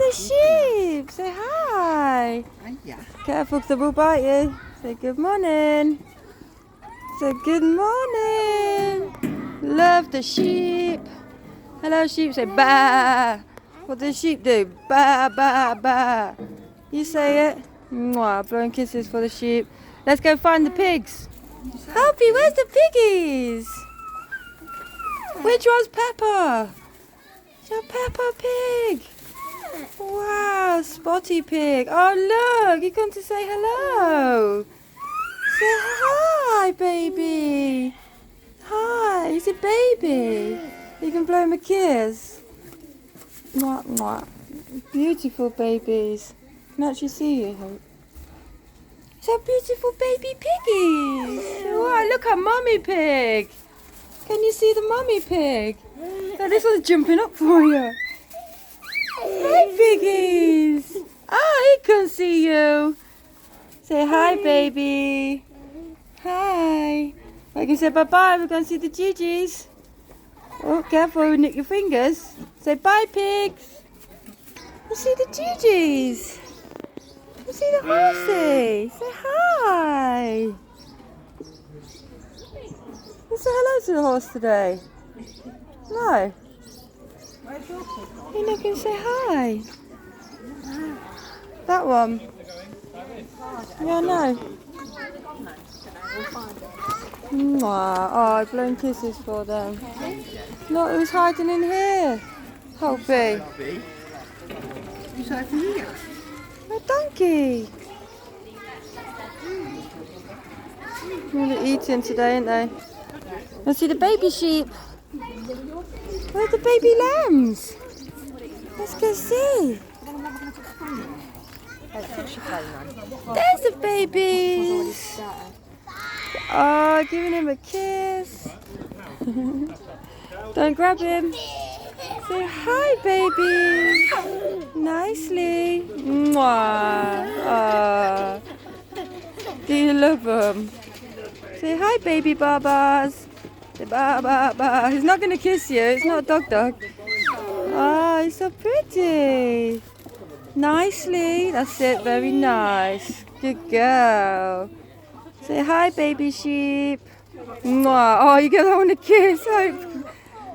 Say sheep. Say hi. Careful, 'cause they will bite you. Say good morning. Say good morning. Love the sheep. Hello, sheep. Say ba. What does sheep do? Ba, ba, ba. You say it. Mwah. Blowing kisses for the sheep. Let's go find the pigs. Helpy, where's the piggies? Which one's Peppa? It's your Peppa Pig. Wow, Spotty Pig. Oh, look, you come to say hello. Say hi, baby. Hi, he's a baby. You can blow him a kiss. Mwah, mwah. Beautiful babies. I can actually see you, Hope. So beautiful baby piggies. Wow, look at Mummy Pig. Can you see the Mummy Pig? Oh, this one's jumping up for you. Hi, piggies. Oh, he can see you. Say hi, baby. Hi. I can say bye-bye. We're going to see the Gigi's. Oh, careful, you nick your fingers. Say bye, pigs. You see the Gigi's. You see the horsey. Say hi. You say hello to the horse today. No. You're not going to say hi. That one. Yeah, no. Mwah. Oh, I've blown kisses for them. No, it was hiding in here. Hoppy. Who's hiding here? A donkey. They're eating today, aren't they? Let's see the baby sheep. Where are the baby lambs? Let's go see. There's the babies. Oh, giving him a kiss. Don't grab him. Say hi, baby. Nicely. Mwah. Oh. Do you love them? Say hi, baby babas. Say ba ba ba. He's not going to kiss you. It's not a dog. Oh, he's so pretty. Nicely. That's it. Very nice. Good girl. Say hi, baby sheep. Mwah. Oh, you get that one a kiss. Hope.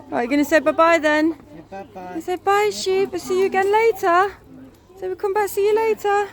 Right, you're going to say bye-bye then? Bye-bye. Say bye, sheep. I'll see you again later. So we'll come back, see you later.